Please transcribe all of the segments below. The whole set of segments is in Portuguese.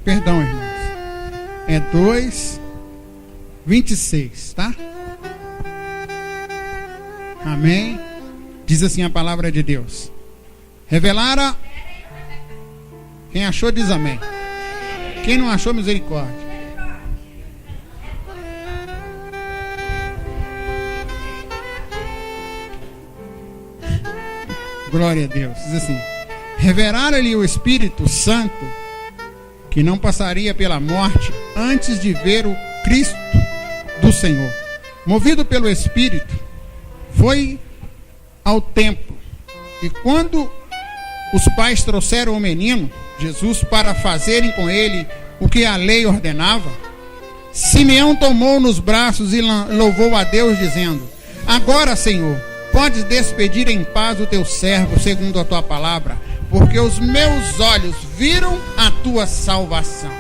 Perdão, irmãos. É 2:26, tá? Amém. Diz assim a palavra de Deus. Revelara. Quem achou diz amém. Quem não achou, misericórdia. Glória a Deus. Diz assim: revelara-lhe o Espírito Santo que não passaria pela morte antes de ver o Cristo do Senhor. Movido pelo Espírito, foi ao templo. E quando os pais trouxeram o menino, Jesus, para fazerem com ele o que a lei ordenava, Simeão tomou nos braços e louvou a Deus, dizendo: agora, Senhor, podes despedir em paz o teu servo, segundo a tua palavra, porque os meus olhos viram a tua salvação.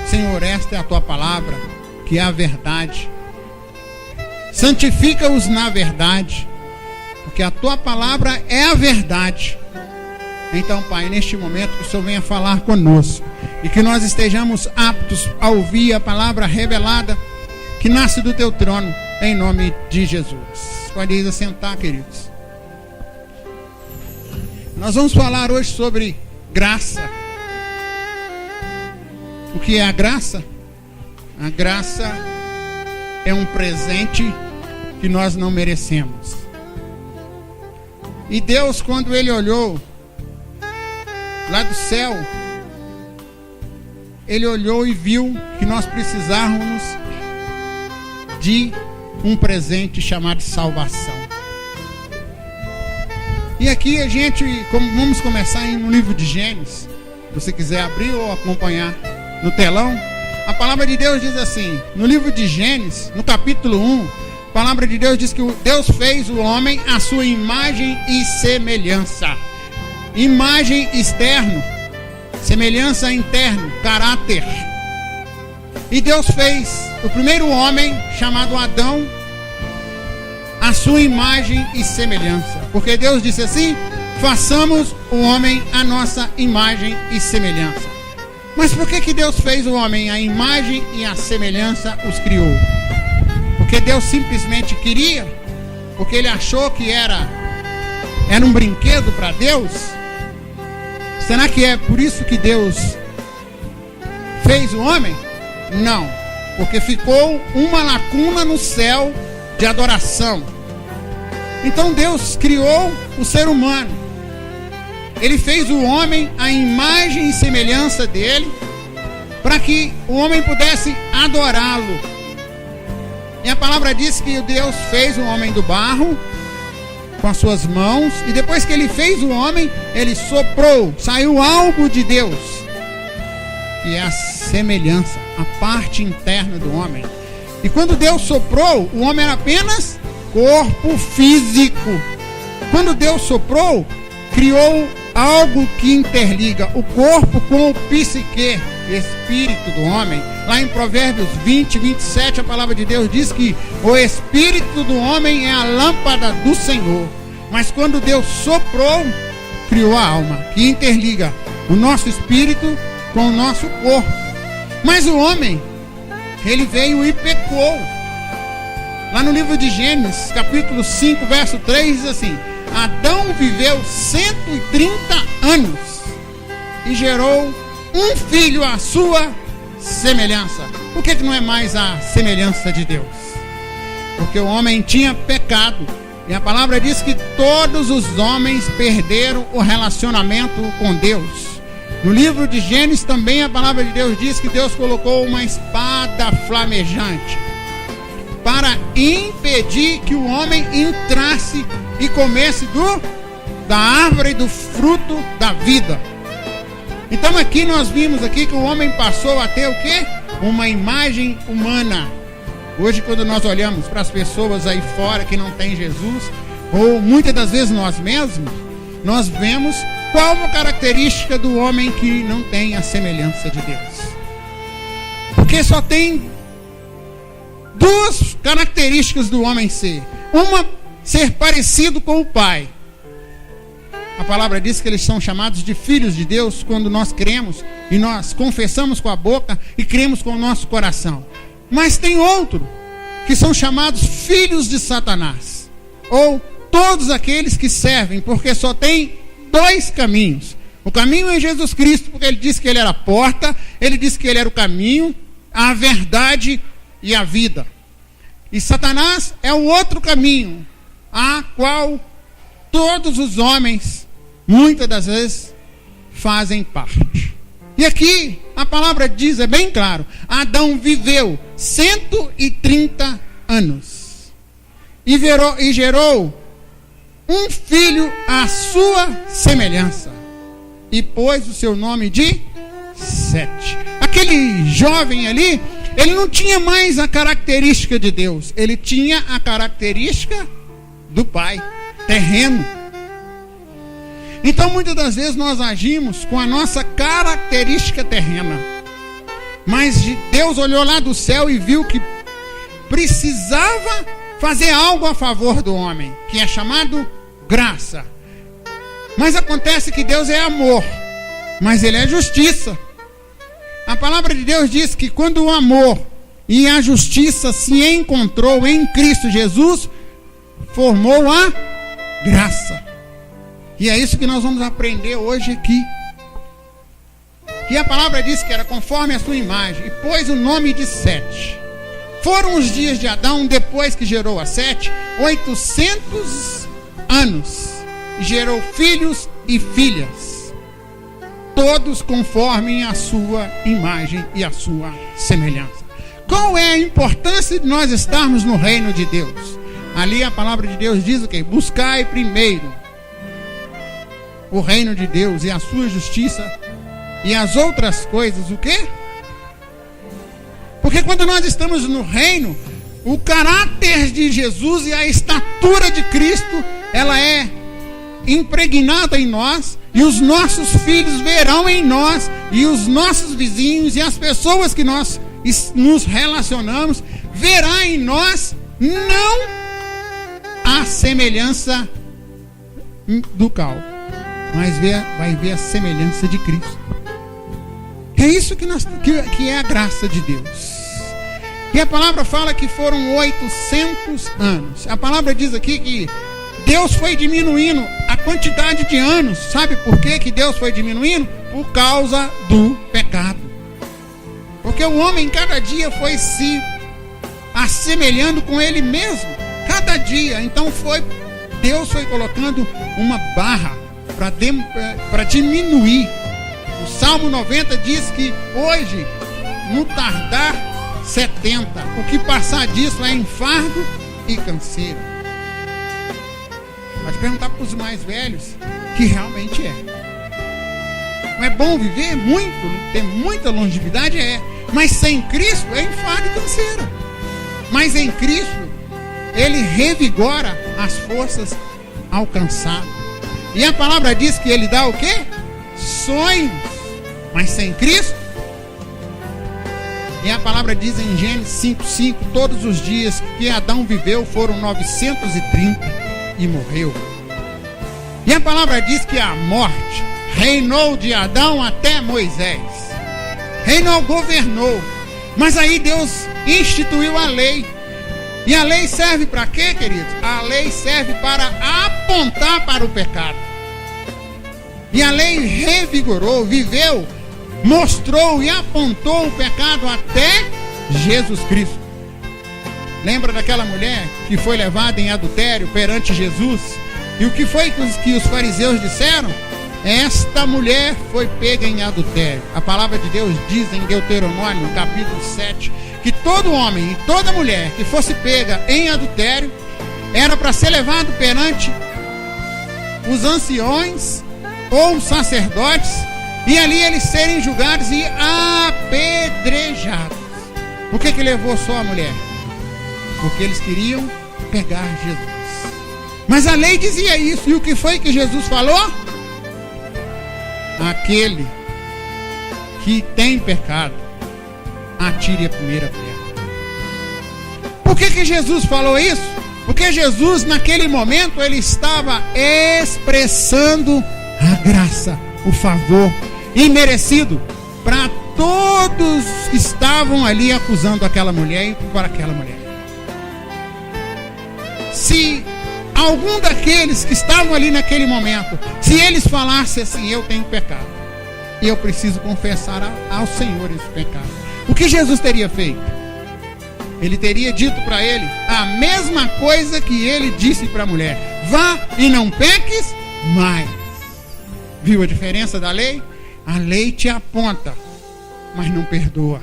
Senhor, esta é a tua palavra, que é a verdade. Santifica-os na verdade, porque a tua palavra é a verdade. Então, Pai, neste momento que o Senhor venha falar conosco e que nós estejamos aptos a ouvir a palavra revelada que nasce do teu trono, em nome de Jesus. Pode assentar, queridos. Nós vamos falar hoje sobre graça. O que é a graça? A graça é um presente que nós não merecemos. E Deus, quando Ele olhou lá do céu, Ele olhou e viu que nós precisávamos de um presente chamado salvação. E aqui a gente, vamos começar no livro de Gênesis. Se você quiser abrir ou acompanhar no telão, a palavra de Deus diz assim, no livro de Gênesis, no capítulo 1, a palavra de Deus diz que Deus fez o homem à sua imagem e semelhança. Imagem externo, semelhança interno, caráter. E Deus fez o primeiro homem, chamado Adão, a sua imagem e semelhança. Porque Deus disse assim: façamos o homem a nossa imagem e semelhança. Mas por que Deus fez o homem a imagem e a semelhança os criou? Porque Deus simplesmente queria? Porque Ele achou que era um brinquedo para Deus? Será que é por isso que Deus fez o homem? Não, porque ficou uma lacuna no céu de adoração. Então Deus criou o ser humano. Ele fez o homem à imagem e semelhança dele, para que o homem pudesse adorá-lo. E a palavra diz que Deus fez o homem do barro com as suas mãos, e depois que Ele fez o homem, Ele soprou, saiu algo de Deus, que é a semelhança, a parte interna do homem. E quando Deus soprou, o homem era apenas corpo físico. Quando Deus soprou, criou algo que interliga o corpo com o psique, espírito do homem. Lá em Provérbios 20:27, a palavra de Deus diz que o espírito do homem é a lâmpada do Senhor. Mas quando Deus soprou, criou a alma, que interliga o nosso espírito com o nosso corpo. Mas o homem, ele veio e pecou. Lá no livro de Gênesis, capítulo 5, verso 3, diz assim: Adão viveu 130 anos e gerou um filho à sua semelhança. Por que não é mais a semelhança de Deus? Porque o homem tinha pecado. E a palavra diz que todos os homens perderam o relacionamento com Deus. No livro de Gênesis também a palavra de Deus diz que Deus colocou uma espada flamejante para impedir que o homem entrasse e comesse da árvore do fruto da vida. Então aqui nós vimos aqui que o homem passou a ter o quê? Uma imagem humana. Hoje, quando nós olhamos para as pessoas aí fora que não têm Jesus, ou muitas das vezes nós mesmos, nós vemos qual a característica do homem que não tem a semelhança de Deus. Porque só tem duas características do homem ser. Uma, ser parecido com o pai. A palavra diz que eles são chamados de filhos de Deus quando nós cremos e nós confessamos com a boca e cremos com o nosso coração. Mas tem outro que são chamados filhos de Satanás, ou todos aqueles que servem, porque só tem dois caminhos. O caminho é Jesus Cristo, porque ele disse que ele era a porta, ele disse que ele era o caminho, a verdade e a vida. E Satanás é o outro caminho, a qual todos os homens, muitas das vezes, fazem parte. E aqui a palavra diz, é bem claro, Adão viveu 130 anos e gerou um filho à sua semelhança, e pôs o seu nome de Sete. Aquele jovem ali, ele não tinha mais a característica de Deus, ele tinha a característica do pai, terreno. Então muitas das vezes nós agimos com a nossa característica terrena, mas Deus olhou lá do céu e viu que precisava fazer algo a favor do homem, que é chamado graça. Mas acontece que Deus é amor, mas ele é justiça. A palavra de Deus diz que quando o amor e a justiça se encontrou em Cristo Jesus, formou a graça. E é isso que nós vamos aprender hoje aqui. E a palavra diz que era conforme a sua imagem, e pôs o nome de Sete. Foram os dias de Adão, depois que gerou a Sete, 800 anos. Gerou filhos e filhas, todos conforme a sua imagem e a sua semelhança. Qual é a importância de nós estarmos no reino de Deus? Ali a palavra de Deus diz o quê? Buscai primeiro o reino de Deus e a sua justiça, e as outras coisas, o quê? Porque quando nós estamos no reino, o caráter de Jesus e a estatura de Cristo, ela é impregnada em nós, e os nossos filhos verão em nós, e os nossos vizinhos e as pessoas que nós nos relacionamos verá em nós não a semelhança do cal, mas vai ver a semelhança de Cristo. É isso que é a graça de Deus. E a palavra fala que foram 800 anos. A palavra diz aqui que Deus foi diminuindo a quantidade de anos. Sabe por que Deus foi diminuindo? Por causa do pecado. Porque o homem cada dia foi se assemelhando com ele mesmo. Cada dia. Então Deus foi colocando uma barra para diminuir. O Salmo 90 diz que hoje, no tardar 70, o que passar disso é enfardo e canseira. Pode perguntar para os mais velhos, que realmente é. Não é bom viver muito, ter muita longevidade? É. Mas sem Cristo é enfado e canseira. Mas em Cristo, Ele revigora as forças ao cansado. E a palavra diz que Ele dá o quê? Sonhos. Mas sem Cristo? E a palavra diz em Gênesis 5:5, todos os dias que Adão viveu foram 930. E morreu. E a palavra diz que a morte reinou de Adão até Moisés. Reinou, governou. Mas aí Deus instituiu a lei. E a lei serve para quê, queridos? A lei serve para apontar para o pecado. E a lei revigorou, viveu, mostrou e apontou o pecado até Jesus Cristo. Lembra daquela mulher que foi levada em adultério perante Jesus? E o que foi que os fariseus disseram? Esta mulher foi pega em adultério. A palavra de Deus diz em Deuteronômio, capítulo 7, que todo homem e toda mulher que fosse pega em adultério era para ser levado perante os anciões ou os sacerdotes, e ali eles serem julgados e apedrejados. Por que levou só a mulher? Porque eles queriam pegar Jesus. Mas a lei dizia isso. E o que foi que Jesus falou? Aquele que tem pecado, atire a primeira pedra. Por que Jesus falou isso? Porque Jesus, naquele momento, ele estava expressando a graça, o favor imerecido para todos que estavam ali acusando aquela mulher e para aquela mulher. Se algum daqueles que estavam ali naquele momento, se eles falassem assim: eu tenho pecado e eu preciso confessar ao Senhor esse pecado, o que Jesus teria feito? Ele teria dito para ele a mesma coisa que ele disse para a mulher: vá e não peques mais. Viu a diferença da lei? A lei te aponta, mas não perdoa.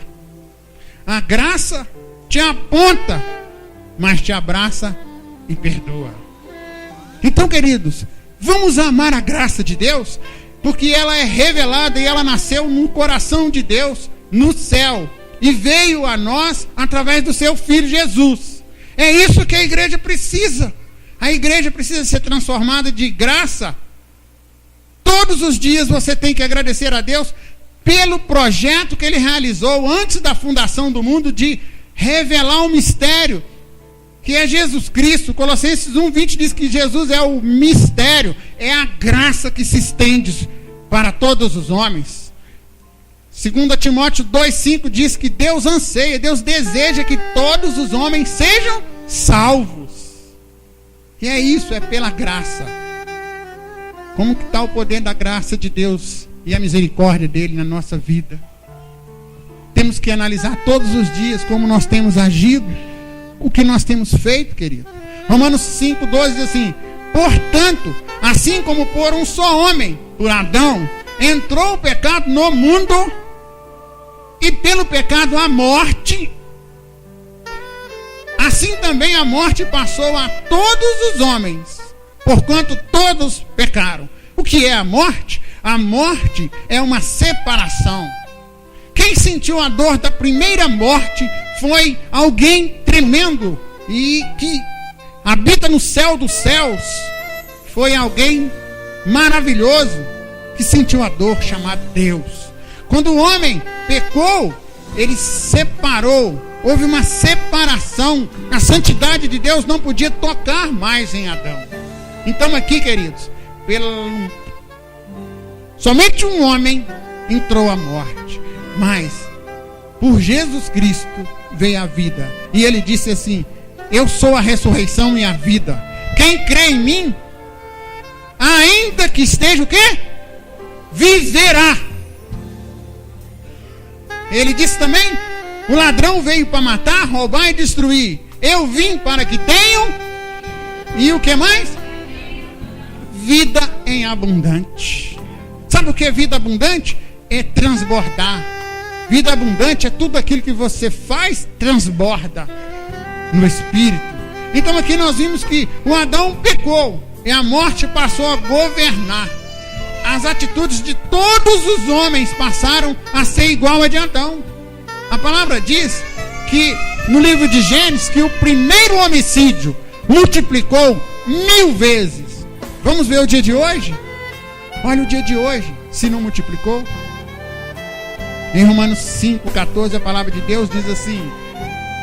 A graça te aponta, mas te abraça e perdoa. Então, queridos, vamos amar a graça de Deus, porque ela é revelada e ela nasceu no coração de Deus, no céu, e veio a nós através do seu Filho Jesus. É isso que a igreja precisa. A igreja precisa ser transformada de graça. Todos os dias você tem que agradecer a Deus pelo projeto que Ele realizou antes da fundação do mundo, de revelar o mistério que é Jesus Cristo. Colossenses 1:20 diz que Jesus é o mistério, é a graça que se estende para todos os homens. 2 Timóteo 2:5 diz que Deus anseia, Deus deseja que todos os homens sejam salvos. E é isso, é pela graça. Como que está o poder da graça de Deus e a misericórdia dele na nossa vida? Temos que analisar todos os dias como nós temos agido, o que nós temos feito, querido. Romanos 5:12 diz assim: portanto, assim como por um só homem, por Adão, entrou o pecado no mundo, e pelo pecado a morte, assim também a morte passou a todos os homens, porquanto todos pecaram. O que é a morte? A morte é uma separação. Quem sentiu a dor da primeira morte foi alguém tremendo e que habita no céu dos céus. Foi alguém maravilhoso que sentiu a dor, chamado Deus. Quando o homem pecou, ele separou. Houve uma separação. A santidade de Deus não podia tocar mais em Adão. Então aqui, queridos, somente um homem entrou a morte, mas por Jesus Cristo veio a vida. E ele disse assim: eu sou a ressurreição e a vida. Quem crê em mim, ainda que esteja o quê? Viverá. Ele disse também: o ladrão veio para matar, roubar e destruir. Eu vim para que tenham, e o que mais? Vida em abundante. Sabe o que é vida abundante? É transbordar. Vida abundante é tudo aquilo que você faz, transborda no Espírito. Então aqui nós vimos que o Adão pecou e a morte passou a governar. As atitudes de todos os homens passaram a ser igual a de Adão. A palavra diz que no livro de Gênesis que o primeiro homicídio multiplicou 1000 vezes. Vamos ver o dia de hoje? Olha o dia de hoje, se não multiplicou. Em Romanos 5:14 a palavra de Deus diz assim: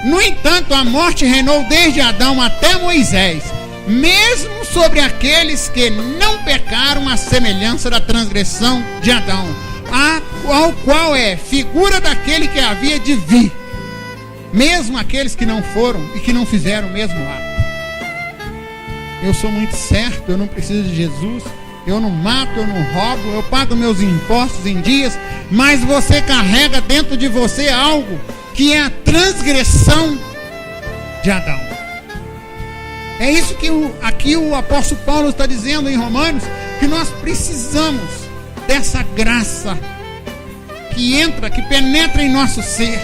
no entanto, a morte reinou desde Adão até Moisés, mesmo sobre aqueles que não pecaram, à semelhança da transgressão de Adão, ao qual é figura daquele que havia de vir, mesmo aqueles que não foram e que não fizeram o mesmo ato. Eu sou muito certo, eu não preciso de Jesus, eu não mato, eu não roubo, eu pago meus impostos em dias, mas você carrega dentro de você algo que é a transgressão de Adão. É isso que aqui o apóstolo Paulo está dizendo em Romanos, que nós precisamos dessa graça que entra, que penetra em nosso ser.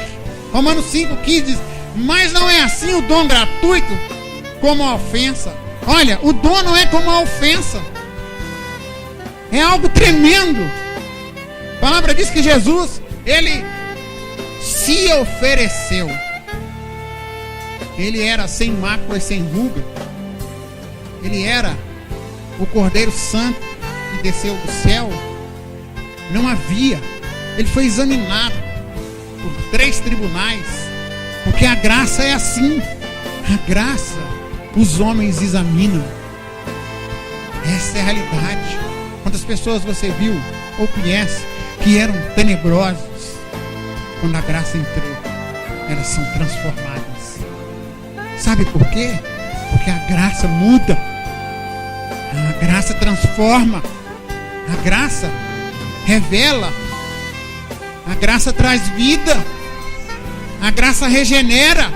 Romanos 5:15 diz: mas não é assim o dom gratuito como a ofensa. Olha, o dom não é como a ofensa. É algo tremendo. A palavra diz que Jesus, ele se ofereceu. Ele era sem mácula e sem ruga. Ele era o Cordeiro Santo que desceu do céu. Não havia. Ele foi examinado por 3 tribunais. Porque a graça é assim. A graça os homens examinam. Essa é a realidade. Quantas pessoas você viu ou conhece que eram tenebrosas, quando a graça entrou, elas são transformadas. Sabe por quê? Porque a graça muda, a graça transforma, a graça revela, a graça traz vida, a graça regenera,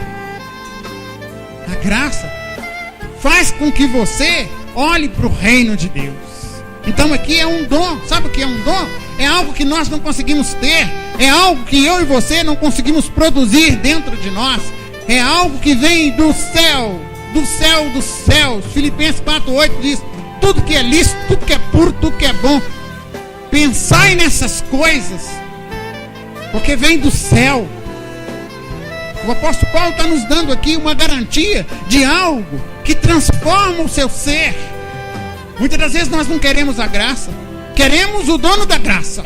a graça faz com que você olhe para o reino de Deus. Então aqui é um dom. Sabe o que é um dom? É algo que nós não conseguimos ter, é algo que eu e você não conseguimos produzir dentro de nós, é algo que vem do céu, do céu dos céus. Filipenses 4:8 diz: tudo que é lícito, tudo que é puro, tudo que é bom, pensai nessas coisas, porque vem do céu. O apóstolo Paulo está nos dando aqui uma garantia de algo que transforma o seu ser. Muitas das vezes nós não queremos a graça, queremos o dono da graça.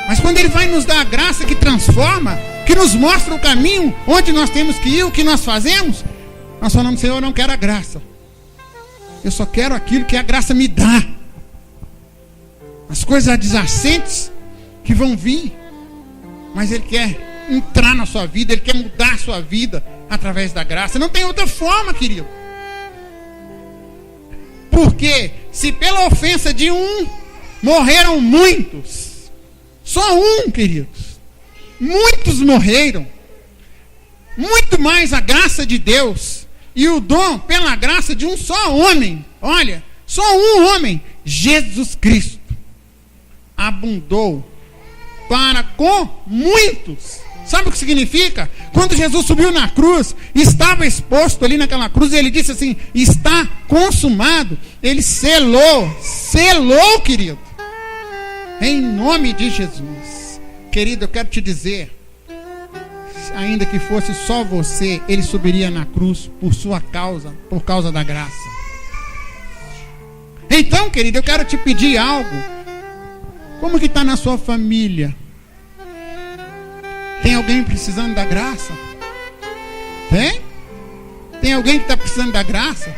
Mas quando ele vai nos dar a graça que transforma, que nos mostra o caminho, onde nós temos que ir, o que nós fazemos, nós falamos: Senhor, eu não quero a graça, eu só quero aquilo que a graça me dá. As coisas adjacentes que vão vir, mas Ele quer entrar na sua vida, Ele quer mudar a sua vida através da graça. Não tem outra forma, querido. Porque se pela ofensa de um morreram muitos, só um, queridos, muitos morreram, muito mais a graça de Deus e o dom pela graça de um só homem, olha, só um homem, Jesus Cristo, abundou para com muitos. Sabe o que significa? Quando Jesus subiu na cruz, estava exposto ali naquela cruz, e ele disse assim: está consumado. Ele selou, querido, em nome de Jesus. Querido, eu quero te dizer, ainda que fosse só você, ele subiria na cruz por sua causa, por causa da graça. Então, querido, eu quero te pedir algo. Como que está na sua família? Tem alguém precisando da graça? Tem? Tem alguém que está precisando da graça?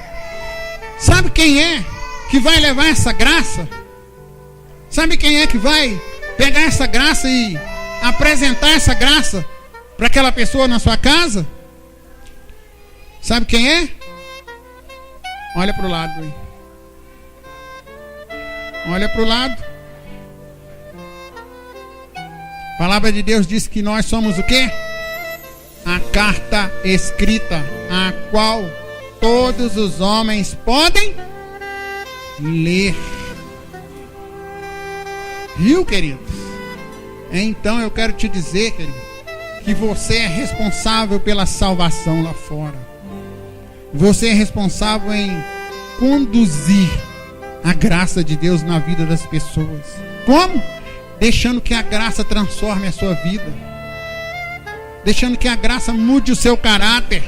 Sabe quem é que vai levar essa graça? Sabe quem é que vai pegar essa graça e apresentar essa graça para aquela pessoa na sua casa? Sabe quem é? Olha para o lado aí. Olha para o lado. A palavra de Deus diz que nós somos o quê? A carta escrita, a qual todos os homens podem ler. Viu, queridos? Então eu quero te dizer, querido, que você é responsável pela salvação lá fora. Você é responsável em conduzir a graça de Deus na vida das pessoas. Como? Deixando que a graça transforme a sua vida, deixando que a graça mude o seu caráter,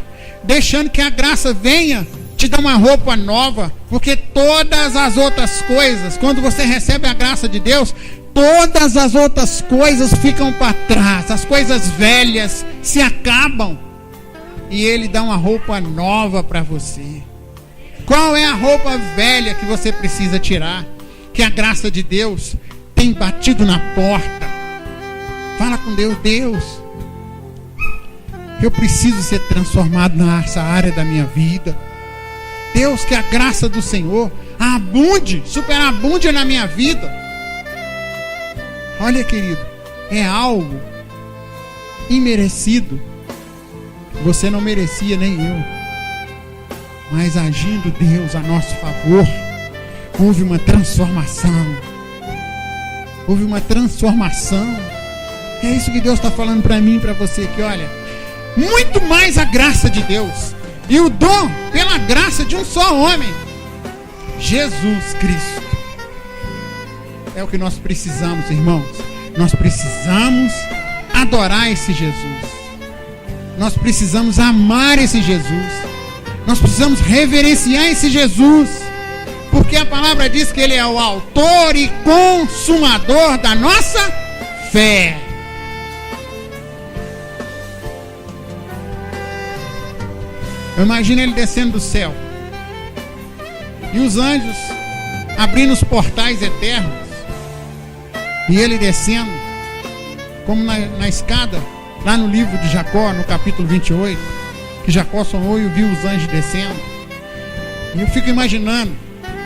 deixando que a graça venha te dar uma roupa nova, porque todas as outras coisas, quando você recebe a graça de Deus, todas as outras coisas ficam para trás, as coisas velhas se acabam, e Ele dá uma roupa nova para você. Qual é a roupa velha que você precisa tirar? Que a graça de Deus tem batido na porta. Fala com Deus: Deus, eu preciso ser transformado nessa área da minha vida. Deus, que a graça do Senhor abunde, superabunde na minha vida. Olha, querido, é algo imerecido. Você não merecia, nem eu. Mas agindo Deus a nosso favor, houve uma transformação. Houve uma transformação. É isso que Deus está falando para mim e para você aqui. Olha, muito mais a graça de Deus e o dom pela graça de um só homem, Jesus Cristo. É o que nós precisamos, irmãos. Nós precisamos adorar esse Jesus. Nós precisamos amar esse Jesus. Nós precisamos reverenciar esse Jesus. Porque a palavra diz que Ele é o autor e consumador da nossa fé. Eu imagino ele descendo do céu. E os anjos abrindo os portais eternos. E ele descendo, como na escada, lá no livro de Jacó, no capítulo 28, que Jacó sonhou e viu os anjos descendo. E eu fico imaginando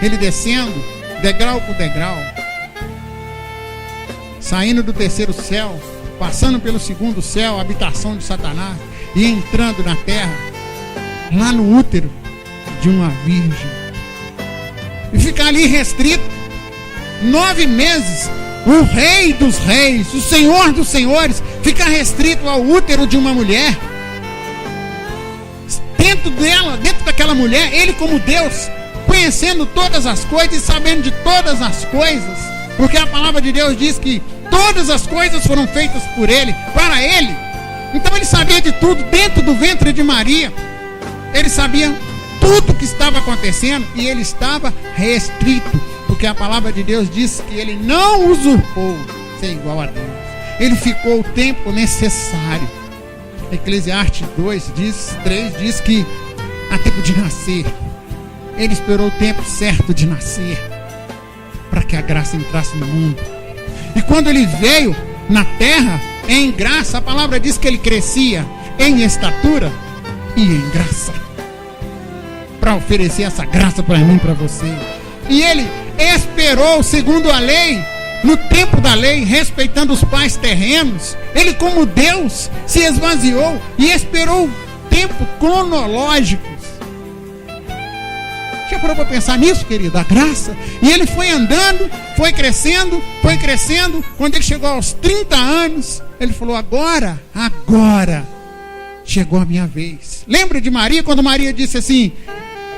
ele descendo, degrau por degrau, saindo do terceiro céu, passando pelo segundo céu, a habitação de Satanás, e entrando na terra, lá no útero de uma virgem. E ficar ali restrito 9 meses. O rei dos reis, o senhor dos senhores, ficar restrito ao útero de uma mulher. Dentro dela, dentro daquela mulher, ele como Deus, conhecendo todas as coisas e sabendo de todas as coisas. Porque a palavra de Deus diz que todas as coisas foram feitas por ele, para ele. Então ele sabia de tudo dentro do ventre de Maria. Ele sabia tudo o que estava acontecendo e ele estava restrito, porque a palavra de Deus diz que ele não usurpou ser igual a Deus. Ele ficou o tempo necessário. Eclesiastes 2:3 diz que há tempo de nascer. Ele esperou o tempo certo de nascer, para que a graça entrasse no mundo. E quando ele veio na terra, em graça, a palavra diz que ele crescia em estatura e em graça, para oferecer essa graça para mim e para você. E ele esperou segundo a lei, no tempo da lei, respeitando os pais terrenos. Ele como Deus se esvaziou e esperou tempo cronológicos. Já parou para pensar nisso, querido? A graça. E ele foi andando, foi crescendo. Quando ele chegou aos 30 anos, ele falou: agora chegou a minha vez. Lembra de Maria, quando Maria disse assim: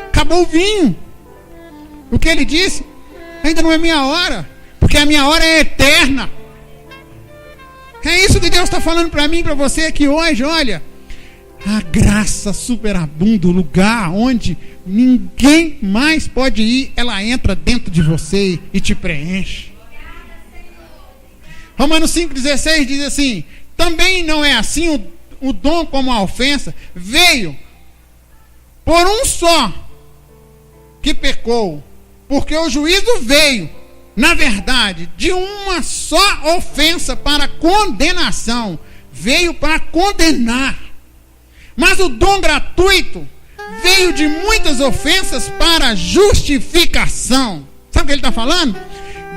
acabou o vinho. O que ele disse? Ainda não é minha hora, porque a minha hora é eterna. É isso que Deus está falando para mim e para você aqui hoje. Olha, a graça superabunda, o lugar onde ninguém mais pode ir, ela entra dentro de você e te preenche. Romanos 5,16 diz assim: também não é assim o dom como a ofensa. Veio por um só que pecou, porque o juízo veio, na verdade, de uma só ofensa para condenação. Veio para condenar. Mas o dom gratuito veio de muitas ofensas para justificação. Sabe o que ele está falando?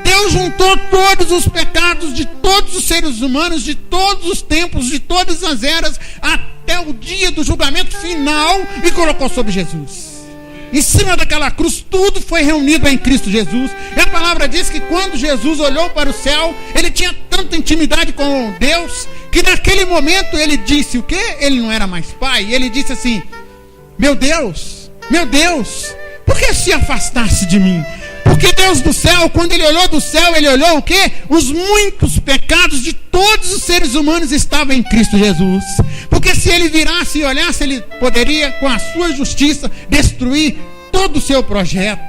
Deus juntou todos os pecados de todos os seres humanos, de todos os tempos, de todas as eras, até o dia do julgamento final, e colocou sobre Jesus. Em cima daquela cruz, tudo foi reunido em Cristo Jesus. E a palavra diz que quando Jesus olhou para o céu, ele tinha tanta intimidade com Deus, que naquele momento ele disse o quê? Ele não era mais pai. Ele disse assim: meu Deus, por que se afastasse de mim? Porque Deus do céu, quando ele olhou do céu, ele olhou o quê? Os muitos pecados de todos os seres humanos estavam em Cristo Jesus. Porque se ele virasse e olhasse, ele poderia, com a sua justiça, destruir todo o seu projeto.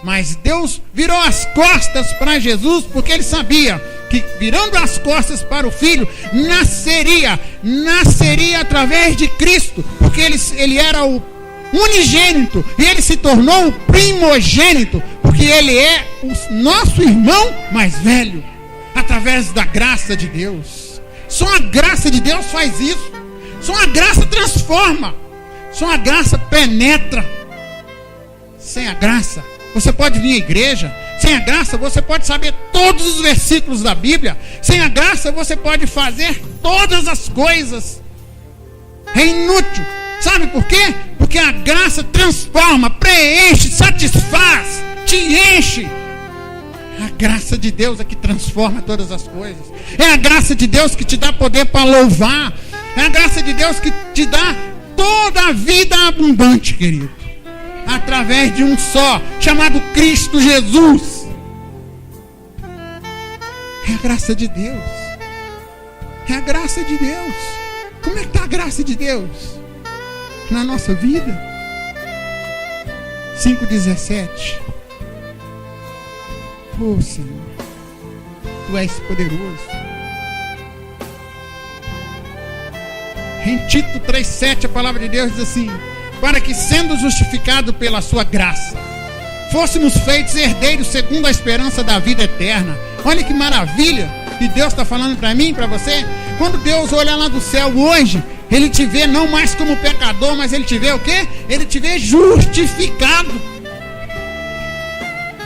Mas Deus virou as costas para Jesus, porque ele sabia que virando as costas para o Filho, nasceria através de Cristo, porque ele era o unigênito, e ele se tornou o primogênito, porque ele é o nosso irmão mais velho, através da graça de Deus. Só a graça de Deus faz isso. Só a graça transforma. Só a graça penetra. Sem a graça, você pode vir à igreja. Sem a graça, você pode saber todos os versículos da Bíblia. Sem a graça, você pode fazer todas as coisas. É inútil. Sabe por quê? Porque a graça transforma, preenche, satisfaz, te enche. A graça de Deus é que transforma todas as coisas. É a graça de Deus que te dá poder para louvar. É a graça de Deus que te dá toda a vida abundante, querido. Através de um só, chamado Cristo Jesus. É a graça de Deus. É a graça de Deus. Como é que está a graça de Deus na nossa vida? 5,17. Oh Senhor, Tu és poderoso. Em Tito 3,7 a palavra de Deus diz assim: para que, sendo justificado pela sua graça, fôssemos feitos herdeiros segundo a esperança da vida eterna. Olha que maravilha que Deus está falando para mim e para você. Quando Deus olha lá do céu hoje, Ele te vê não mais como pecador, mas Ele te vê o quê? Ele te vê justificado.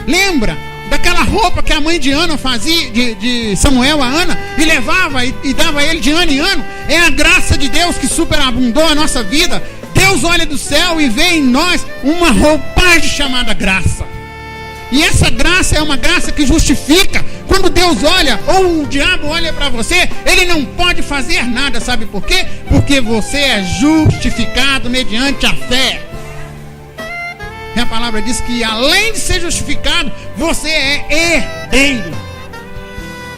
Lembra daquela roupa que a mãe de Ana fazia, de Samuel a Ana, e levava e dava a ele de ano em ano? É a graça de Deus que superabundou a nossa vida. Deus olha do céu e vê em nós uma roupagem chamada graça. E essa graça é uma graça que justifica. Quando Deus olha, ou o diabo olha para você, ele não pode fazer nada. Sabe por quê? Porque você é justificado mediante a fé. E a palavra diz que além de ser justificado, você é herdeiro.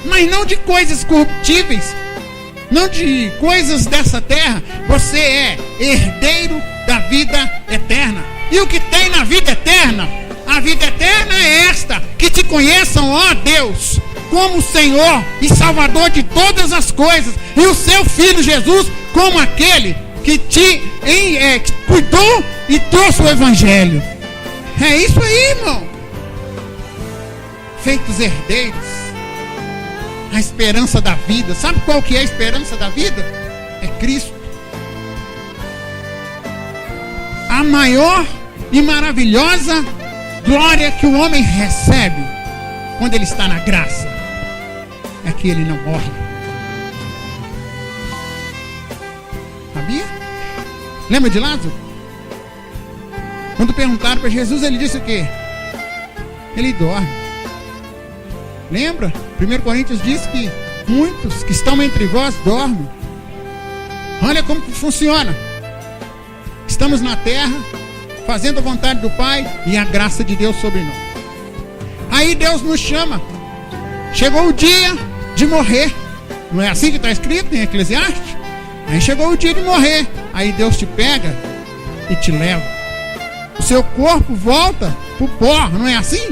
Mas não de coisas corruptíveis, não de coisas dessa terra. Você é herdeiro da vida eterna. E o que tem na vida eterna? A vida eterna é esta: que te conheçam, ó Deus, como Senhor e Salvador de todas as coisas, e o seu Filho Jesus como aquele que te que cuidou e trouxe o Evangelho. É isso aí, irmão. Feitos herdeiros, a esperança da vida. Sabe qual que é a esperança da vida? É Cristo. A maior e maravilhosa glória que o homem recebe quando ele está na graça é que ele não morre. Sabia? Lembra de Lázaro? Quando perguntaram para Jesus, ele disse o quê? Ele dorme. Lembra? 1 Coríntios diz que muitos que estão entre vós dormem. Olha como que funciona. Estamos na terra, fazendo a vontade do Pai e a graça de Deus sobre nós. Aí Deus nos chama. Chegou o dia de morrer. Não é assim que está escrito em Eclesiastes? Aí chegou o dia de morrer. Aí Deus te pega e te leva. O seu corpo volta para o pó, não é assim?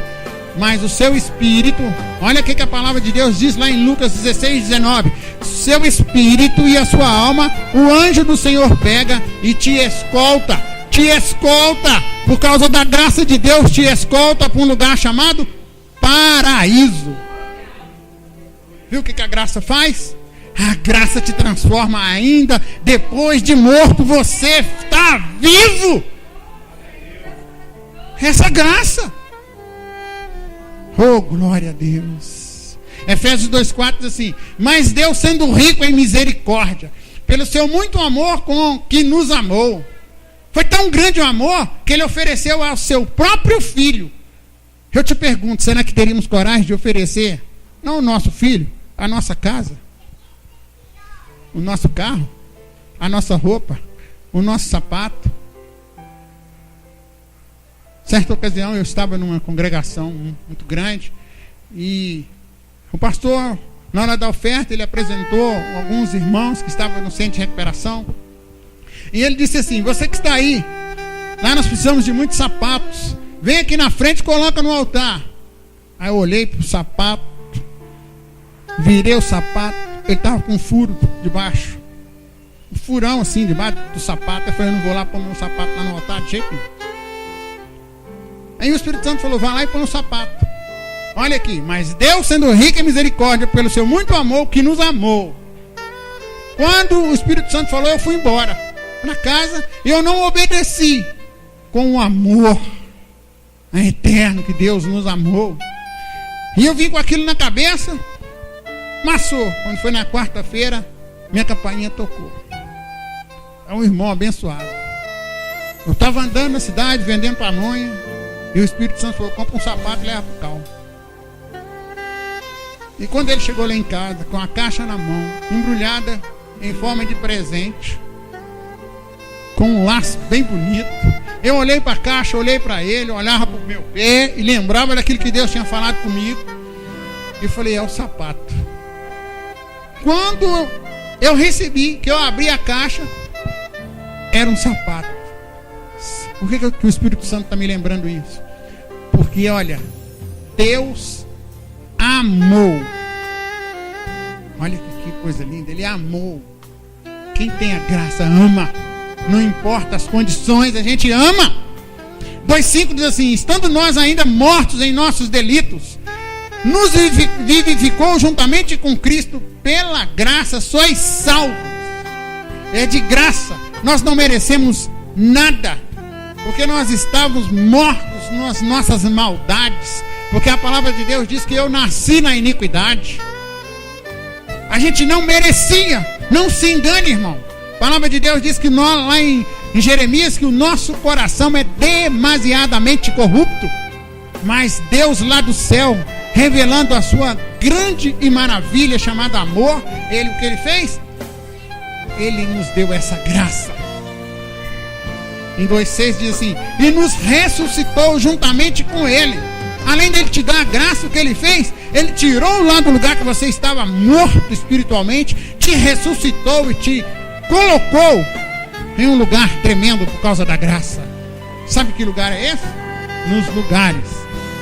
Mas o seu espírito, olha o que a palavra de Deus diz lá em Lucas 16:19. Seu espírito e a sua alma, o anjo do Senhor pega e te escolta. Te escolta, por causa da graça de Deus, te escolta para um lugar chamado paraíso. Viu o que a graça faz? A graça te transforma ainda depois de morto. Você está vivo. Essa graça. Oh, glória a Deus. Efésios 2:4 diz assim: mas Deus, sendo rico em misericórdia, pelo seu muito amor com que nos amou, foi tão grande o amor que ele ofereceu ao seu próprio filho. Eu te pergunto, será que teríamos coragem de oferecer, não o nosso filho, a nossa casa, o nosso carro, a nossa roupa, o nosso sapato? Certa ocasião eu estava numa congregação muito grande e o pastor, na hora da oferta, ele apresentou alguns irmãos que estavam no centro de recuperação. E ele disse assim: você que está aí, lá nós precisamos de muitos sapatos, vem aqui na frente e coloca no altar. Aí eu olhei para o sapato, virei o sapato, ele estava com um furo debaixo, um furão assim debaixo do sapato. Eu falei: eu não vou lá pôr meu sapato lá no altar de jeito nenhum. Aí o Espírito Santo falou: vai lá e põe um sapato. Olha aqui: mas Deus, sendo rico em misericórdia, pelo seu muito amor que nos amou. Quando o Espírito Santo falou, eu fui embora na casa e eu não obedeci com o amor eterno que Deus nos amou. E eu vim com aquilo na cabeça. Massou. Quando foi na quarta-feira, minha campainha tocou. É um irmão abençoado. Eu estava andando na cidade, vendendo pamonha, e o Espírito Santo falou: compra um sapato e leva para o carro. E quando ele chegou lá em casa, com a caixa na mão, embrulhada em forma de presente, com um laço bem bonito, eu olhei para a caixa, olhei para ele, olhava para o meu pé e lembrava daquilo que Deus tinha falado comigo. E falei: é o sapato. Quando eu recebi, que eu abri a caixa, era um sapato. Por que o Espírito Santo está me lembrando isso? Porque, olha, Deus amou. Olha que coisa linda. Ele amou. Quem tem a graça ama. Não importa as condições, a gente ama. 2,5 diz assim: estando nós ainda mortos em nossos delitos, nos vivificou juntamente com Cristo, pela graça sois salvos. É de graça, nós não merecemos nada, porque nós estávamos mortos nas nossas maldades, porque a palavra de Deus diz que eu nasci na iniquidade. A gente não merecia. Não se engane, irmão. A palavra de Deus diz que nós, lá em Jeremias, que o nosso coração é demasiadamente corrupto, mas Deus lá do céu, revelando a sua grande e maravilha chamada amor, o que ele fez? Ele nos deu essa graça. Em 2,6 diz assim: e nos ressuscitou juntamente com ele. Além dele te dar a graça, o que ele fez? Ele tirou lá do lugar que você estava morto espiritualmente, te ressuscitou e te colocou em um lugar tremendo por causa da graça. Sabe que lugar é esse? Nos lugares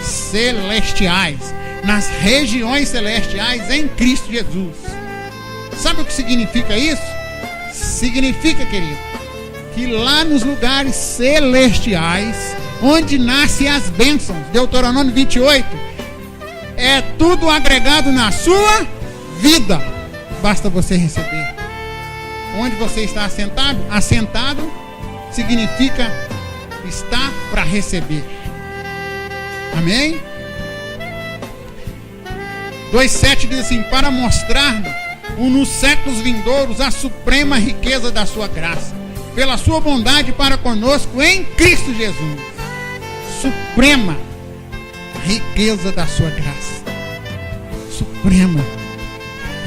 celestiais, nas regiões celestiais em Cristo Jesus. Sabe o que significa isso? Significa, querido, que lá nos lugares celestiais, onde nascem as bênçãos, Deuteronômio 28, é tudo agregado na sua vida. Basta você receber. Onde você está assentado? Assentado significa estar para receber. Amém? 2,7 diz assim: para mostrar nos séculos vindouros a suprema riqueza da sua graça, pela sua bondade para conosco em Cristo Jesus. Suprema riqueza da sua graça. Suprema.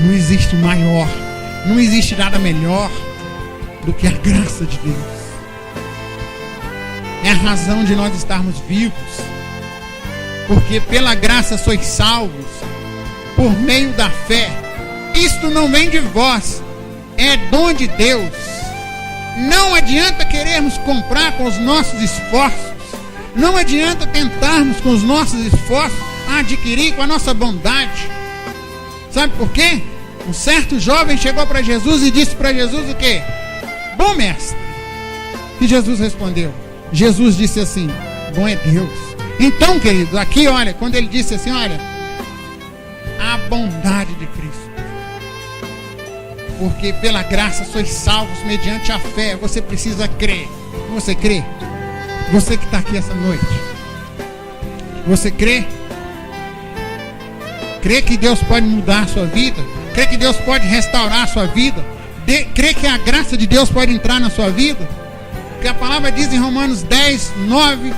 Não existe maior, não existe nada melhor do que a graça de Deus. É a razão de nós estarmos vivos, porque pela graça sois salvos, por meio da fé. Isto não vem de vós, é dom de Deus. Não adianta querermos comprar com os nossos esforços, não adianta tentarmos com os nossos esforços adquirir com a nossa bondade. Sabe por quê? Um certo jovem chegou para Jesus e disse para Jesus o quê? Bom mestre. E Jesus respondeu. Jesus disse assim: bom é Deus. Então, queridos, aqui olha, quando ele disse assim, olha, a bondade de Cristo. Porque pela graça sois salvos mediante a fé. Você precisa crer. Você crê? Você que está aqui essa noite, você crê? Crê que Deus pode mudar a sua vida? Crê que Deus pode restaurar a sua vida? Crê que a graça de Deus pode entrar na sua vida? Porque a palavra diz em Romanos 10:9: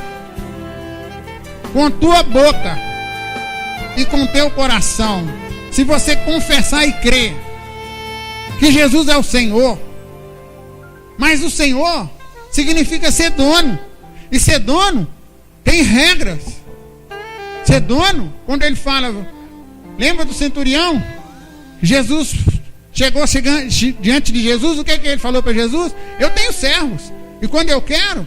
com tua boca e com teu coração, se você confessar e crer que Jesus é o Senhor. Mas o Senhor significa ser dono. E ser dono tem regras. Ser dono, quando ele fala, lembra do centurião? Jesus chegou diante de Jesus, o que ele falou para Jesus? Eu tenho servos, e quando eu quero,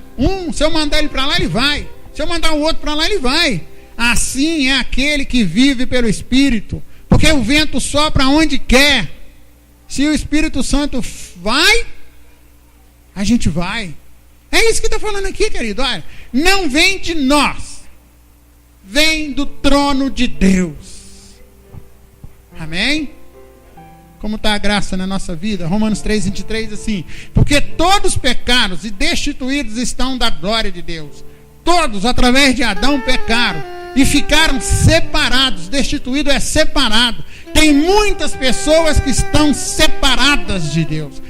se eu mandar ele para lá, ele vai. Se eu mandar o outro para lá, ele vai. Assim é aquele que vive pelo Espírito, porque o vento sopra onde quer. Se o Espírito Santo vai, a gente vai. É isso que está falando aqui, querido. Olha, não vem de nós, vem do trono de Deus. Amém? Como está a graça na nossa vida? Romanos 3:23 assim: porque todos pecaram e destituídos estão da glória de Deus. Todos, através de Adão, pecaram e ficaram separados. Destituído é separado. Tem muitas pessoas que estão separadas de Deus,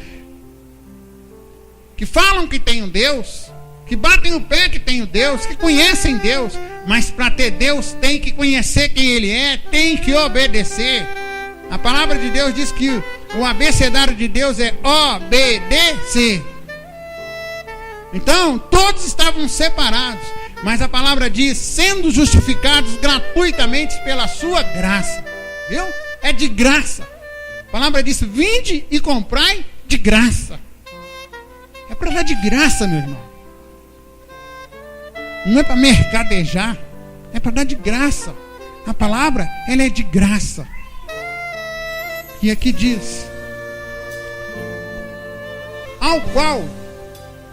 que falam que tem um Deus, que batem o pé que tem um Deus, que conhecem Deus, mas para ter Deus tem que conhecer quem Ele é, tem que obedecer. A palavra de Deus diz que o abecedário de Deus é obedecer. Então, todos estavam separados, mas a palavra diz, sendo justificados gratuitamente pela sua graça. Viu? É de graça. A palavra diz, vinde e comprai de graça. É para dar de graça, meu irmão. Não é para mercadejar, é para dar de graça. A palavra, ela é de graça. E aqui diz, ao qual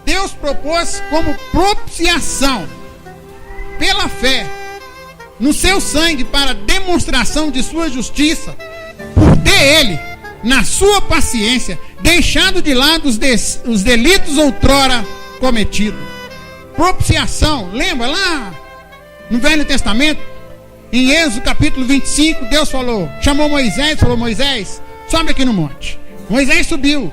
Deus propôs como propiciação, pela fé, no seu sangue, para demonstração de sua justiça, por ter ele, na sua paciência, deixado de lado os delitos outrora cometidos. Propiciação, lembra lá no Velho Testamento, em Êxodo capítulo 25, Deus chamou Moisés, falou: Moisés, sobe aqui no monte. Moisés subiu,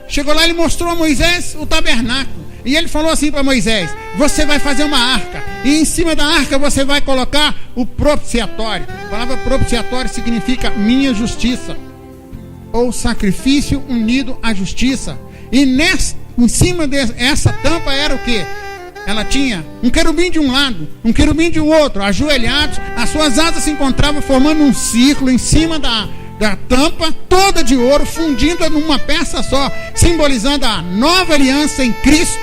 chegou lá, ele mostrou a Moisés o tabernáculo, e ele falou assim para Moisés: você vai fazer uma arca, e em cima da arca você vai colocar o propiciatório. A palavra propiciatório significa minha justiça, ou sacrifício unido à justiça. E em cima dessa tampa era o que? Ela tinha um querubim de um lado, um querubim de outro, ajoelhados. As suas asas se encontravam formando um círculo em cima da tampa, toda de ouro, fundindo numa peça só, simbolizando a nova aliança em Cristo,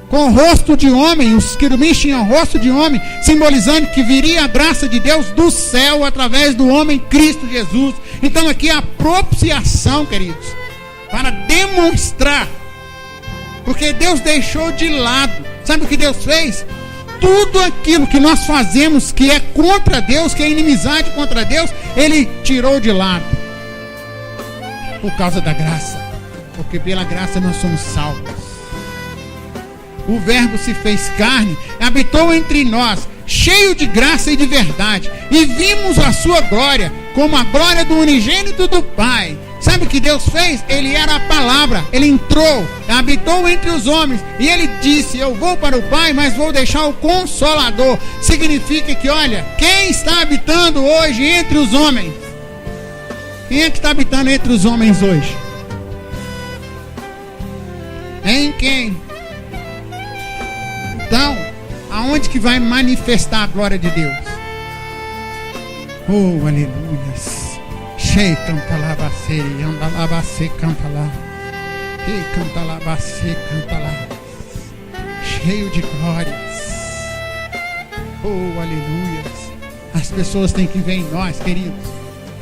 com o rosto de homem. Os querubins tinham rosto de homem, simbolizando que viria a graça de Deus do céu através do homem Cristo Jesus. Então aqui a propiciação, queridos, para demonstrar, porque Deus deixou de lado. Sabe o que Deus fez? Tudo aquilo que nós fazemos que é contra Deus, que é inimizade contra Deus, Ele tirou de lado, por causa da graça, porque pela graça nós somos salvos. O Verbo se fez carne, habitou entre nós, cheio de graça e de verdade, e vimos a sua glória, como a glória do unigênito do Pai. Sabe o que Deus fez? Ele era a palavra, ele entrou, habitou entre os homens, e ele disse: eu vou para o Pai, mas vou deixar o Consolador. Significa que, olha, quem está habitando hoje entre os homens? Quem é que está habitando entre os homens hoje? Em quem? Então, aonde que vai manifestar a glória de Deus? Oh, aleluias. Cheio, canta lá, baceri, anda lá, bacê, canta lá. E canta lá, bacê, canta lá. Cheio de glórias. Oh, aleluias. As pessoas têm que ver em nós, queridos,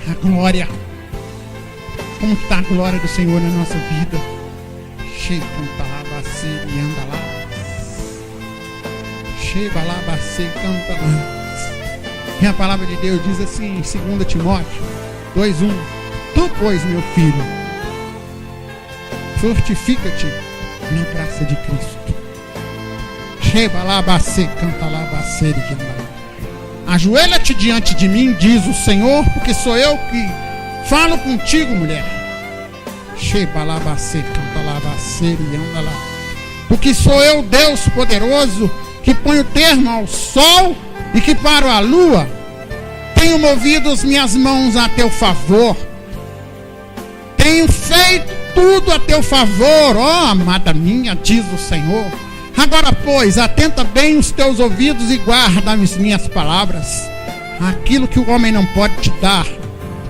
a glória. Como está a glória do Senhor na nossa vida? Cheio, canta lá, baceri, anda lá. Cheio, lá, bacê, canta lá. E a palavra de Deus diz assim em 2 Timóteo 2:1: tu, pois, meu filho, fortifica-te na graça de Cristo. Cheba lá, bacê, canta lá, bacê, ajoelha-te diante de mim, diz o Senhor, porque sou eu que falo contigo, mulher. Cheba lá, bacê, canta lá, bacê, anda lá. Porque sou eu, Deus poderoso, que põe o termo ao sol e que paro a lua. Tenho movido as minhas mãos a teu favor. Tenho feito tudo a teu favor, ó amada minha, diz o Senhor. Agora, pois, atenta bem os teus ouvidos e guarda as minhas palavras. Aquilo que o homem não pode te dar,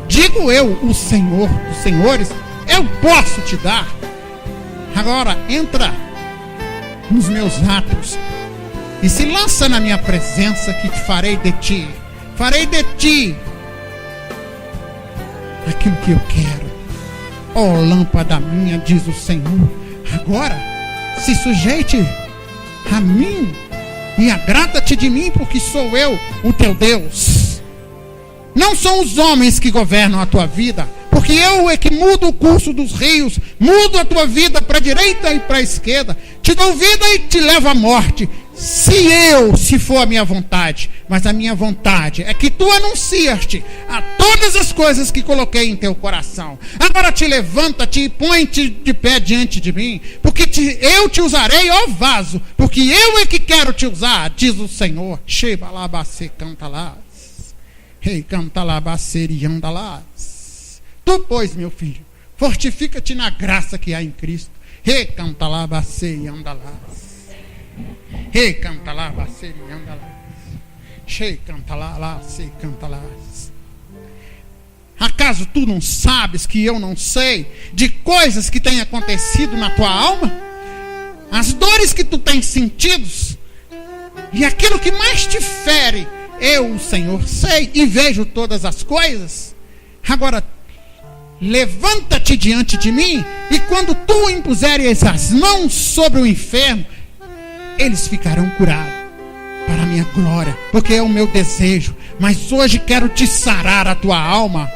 digo eu, o Senhor dos senhores, eu posso te dar. Agora, entra nos meus atos e se lança na minha presença, que te farei de ti. Farei de ti aquilo que eu quero. Ó lâmpada minha, diz o Senhor. Agora, se sujeite a mim e agrada-te de mim, porque sou eu, o teu Deus. Não são os homens que governam a tua vida, porque eu é que mudo o curso dos rios, mudo a tua vida para a direita e para a esquerda, te dou vida e te levo à morte. Se for a minha vontade, mas a minha vontade é que tu anuncias-te a todas as coisas que coloquei em teu coração. Agora te levanta-te e põe-te de pé diante de mim, porque eu te usarei, ó vaso, porque eu é que quero te usar, diz o Senhor. Sheba lá, bacê, canta lá. Rei, canta lá, bacê, e anda lá. Tu, pois, meu filho, fortifica-te na graça que há em Cristo. Rei, canta lá, bacê, e anda lá. Rei, canta lá, bacê, e anda lá. Rei, canta lá, sei, canta lá. Acaso tu não sabes que eu não sei de coisas que têm acontecido na tua alma? As dores que tu tens sentido e aquilo que mais te fere, eu, o Senhor, sei e vejo todas as coisas. Agora, levanta-te diante de mim, e quando tu impuseres as mãos sobre o enfermo, eles ficarão curados, para a minha glória, porque é o meu desejo. Mas hoje quero te sarar a tua alma,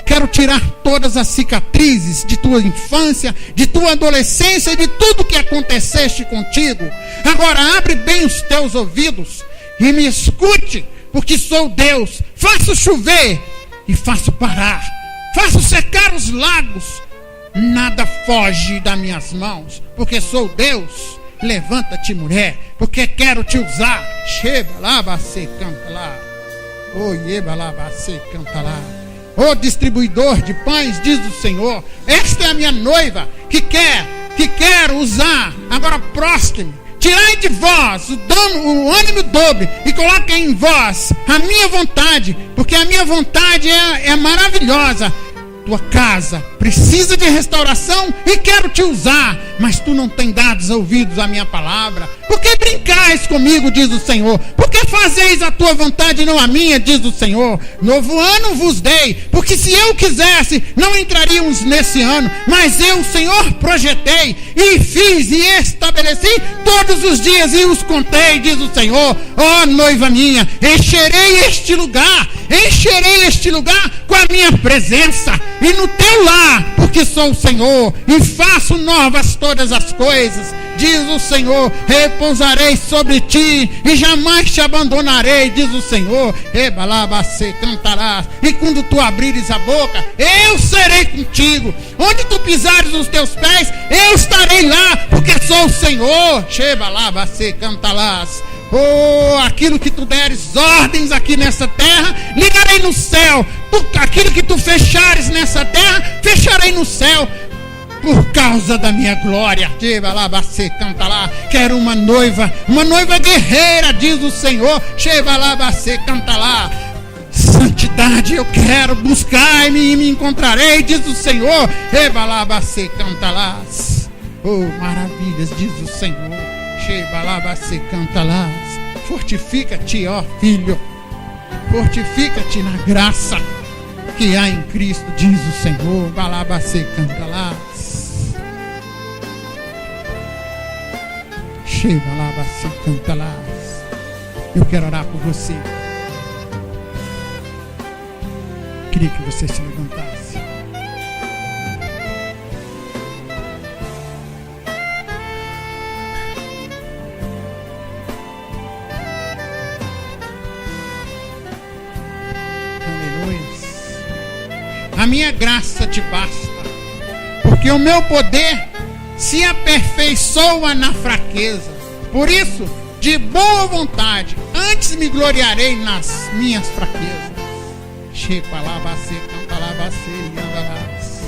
quero tirar todas as cicatrizes de tua infância, de tua adolescência e de tudo que aconteceste contigo. Agora abre bem os teus ouvidos e me escute, porque sou Deus. Faço chover e faço parar, faço secar os lagos. Nada foge das minhas mãos, porque sou Deus. Levanta-te, mulher, porque quero te usar. Sheba lá, você canta lá. Oh, yeba lá, você canta lá. Oh, distribuidor de pães, diz o Senhor, esta é a minha noiva que quero usar. Agora prostre-me, tirai de vós o ânimo dobre e coloquem em vós a minha vontade, porque a minha vontade é maravilhosa. Tua casa precisa de restauração e quero te usar, mas tu não tens dado ouvidos à minha palavra. Por que brincais comigo, diz o Senhor? Por que fazeis a tua vontade e não a minha, diz o Senhor? Novo ano vos dei, porque se eu quisesse, não entraríamos nesse ano, mas eu, o Senhor, projetei e fiz e estabeleci todos os dias e os contei, diz o Senhor. Ó noiva minha, encherei este lugar com a minha presença e no teu lar, porque sou o Senhor e faço novas todas as coisas, diz o Senhor. Repousarei sobre ti e jamais te abandonarei, diz o Senhor. Ebalabacê, cantarás, e quando tu abrires a boca, eu serei contigo. Onde tu pisares os teus pés, eu estarei lá, porque sou o Senhor. Ebalabacê, cantarás. Oh, aquilo que tu deres ordens aqui nessa terra, ligarei no céu. Aquilo que tu fechares nessa terra, fecharei no céu, por causa da minha glória. Quero uma noiva guerreira, diz o Senhor. Santidade eu quero, buscar-me e me encontrarei, diz o Senhor. Oh, maravilhas, diz o Senhor. Fortifica-te, ó filho, fortifica-te na graça que há em Cristo, diz o Senhor. Balabacê, cantalás. Balabacê, cantalás. Eu quero orar por você. Queria que você se levantasse. A minha graça te basta, porque o meu poder se aperfeiçoa na fraqueza. Por isso, de boa vontade, antes me gloriarei nas minhas fraquezas. Chepalabacê, cantalabacê, andalás.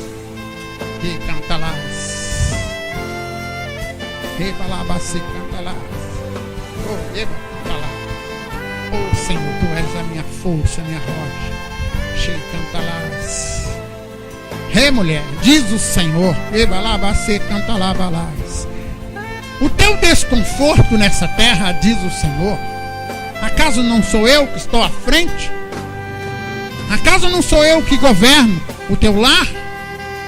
Recantalás. Repalabacê, cantalás. Oh, eba, cantalás. Oh, Senhor, tu és a minha força, a minha rocha. Checantalás. Mulher, diz o Senhor. Ebalabacê, cantalabalás. O teu desconforto nessa terra, diz o Senhor, acaso não sou eu que estou à frente? Acaso não sou eu que governo o teu lar?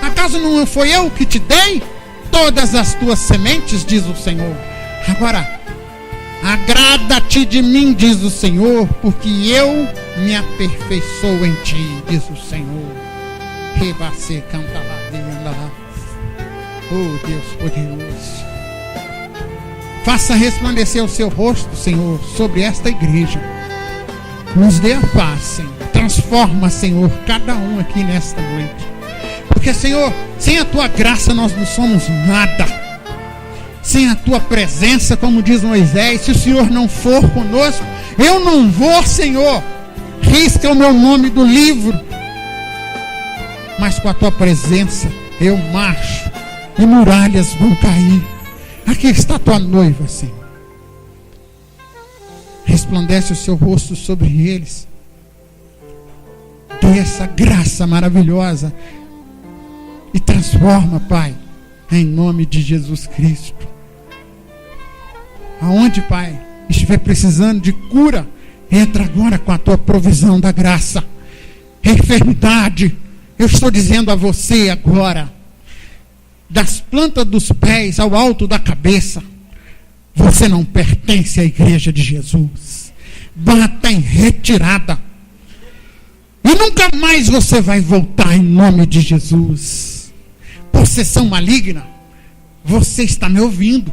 Acaso não foi eu que te dei todas as tuas sementes, diz o Senhor? Agora, agrada-te de mim, diz o Senhor, porque eu me aperfeiçoo em ti, diz o Senhor. Rebacê, canta lá, anda lá. Oh, Deus poderoso, faça resplandecer o seu rosto, Senhor, sobre esta igreja. Nos dê a paz, Senhor. Transforma, Senhor, cada um aqui nesta noite. Porque, Senhor, sem a tua graça nós não somos nada. Sem a tua presença, como diz Moisés, se o Senhor não for conosco, eu não vou, Senhor. Risca o meu nome do livro. Mas com a tua presença eu marcho e muralhas vão cair. Aqui está a tua noiva, Senhor. Resplandece o seu rosto sobre eles. Dê essa graça maravilhosa e transforma, Pai, em nome de Jesus Cristo. Aonde, Pai, estiver precisando de cura, entra agora com a tua provisão da graça. Enfermidade, Eu estou dizendo a você agora, das plantas dos pés ao alto da cabeça, você não pertence à igreja de Jesus. Bata em retirada. E nunca mais você vai voltar em nome de Jesus. Possessão maligna, você está me ouvindo.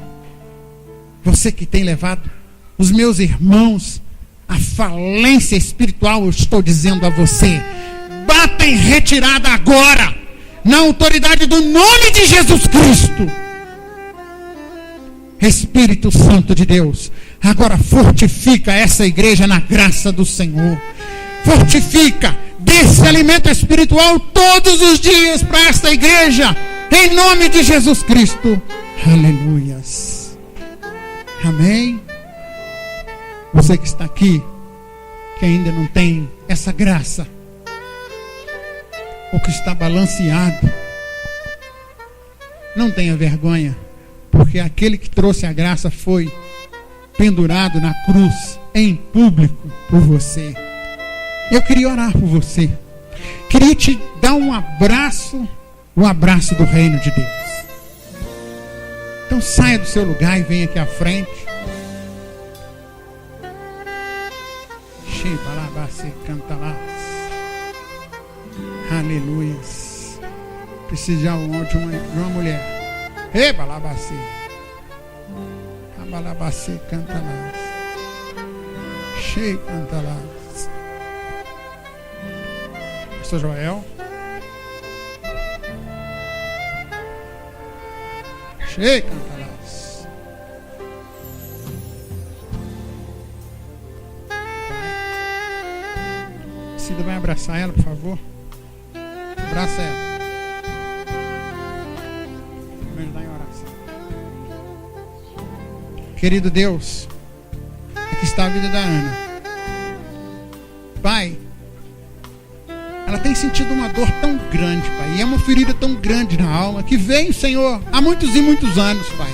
Você que tem levado os meus irmãos à falência espiritual, eu estou dizendo a você, bata em retirada agora, na autoridade do nome de Jesus Cristo. Espírito Santo de Deus, agora fortifica essa igreja na graça do Senhor. Fortifica, desse alimento espiritual todos os dias para esta igreja, em nome de Jesus Cristo. Aleluias. Amém. Você que está aqui, que ainda não tem essa graça, ou que está balanceado, não tenha vergonha, porque aquele que trouxe a graça foi pendurado na cruz em público por você. Eu queria orar por você, queria te dar um abraço, o abraço do reino de Deus. Então saia do seu lugar e venha aqui à frente. Canta lá. Aleluias. Preciso de uma mulher. Ei, balabacê. A balabacê canta lá. Cheio canta lá. Pastor Joel. Cheio canta lá. Cida, vai abraçar ela, por favor. Abraça ela. Vamos ajudar em oração. Querido Deus, aqui está a vida da Ana. Pai, ela tem sentido uma dor tão grande, Pai, e é uma ferida tão grande na alma, que vem, Senhor, há muitos e muitos anos, Pai.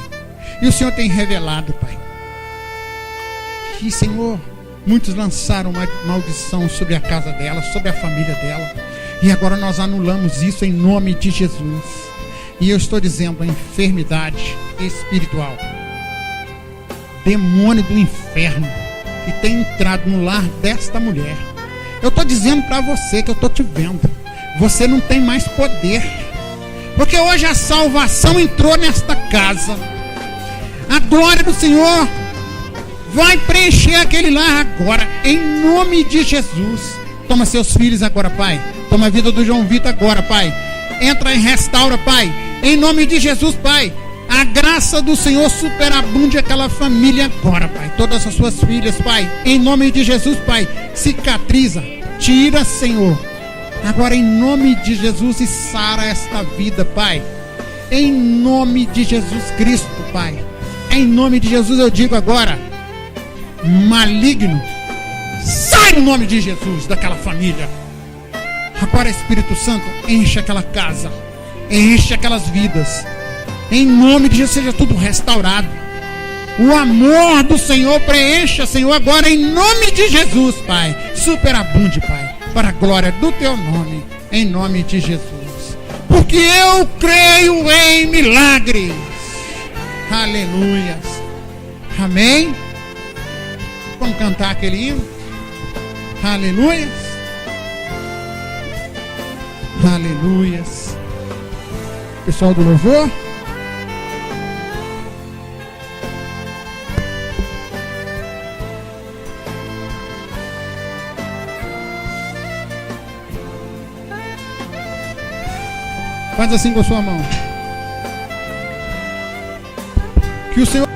E o Senhor tem revelado, Pai, que, Senhor, muitos lançaram uma maldição sobre a casa dela, sobre a família dela. E agora nós anulamos isso em nome de Jesus. E eu estou dizendo, a enfermidade espiritual, demônio do inferno, que tem entrado no lar desta mulher, eu estou dizendo para você que eu estou te vendo. Você não tem mais poder. Porque hoje a salvação entrou nesta casa. A glória do Senhor vai preencher aquele lar agora, em nome de Jesus. Toma seus filhos agora, Pai. Toma a vida do João Vitor agora, Pai. Entra e restaura, Pai. Em nome de Jesus, Pai. A graça do Senhor superabunde aquela família agora, Pai. Todas as suas filhas, Pai. Em nome de Jesus, Pai. Cicatriza, tira, Senhor. Agora, em nome de Jesus, e sara esta vida, Pai. Em nome de Jesus Cristo, Pai. Em nome de Jesus eu digo agora, maligno, sai no nome de Jesus daquela família. Agora, Espírito Santo, enche aquela casa, enche aquelas vidas. Em nome de Jesus, seja tudo restaurado. O amor do Senhor preencha, Senhor, agora em nome de Jesus, Pai. Superabunde, Pai, para a glória do Teu nome, em nome de Jesus. Porque eu creio em milagres. Aleluias. Amém. Vamos cantar aquele hino. Aleluias. Aleluias. Pessoal do louvor. Faz assim com a sua mão. Que o Senhor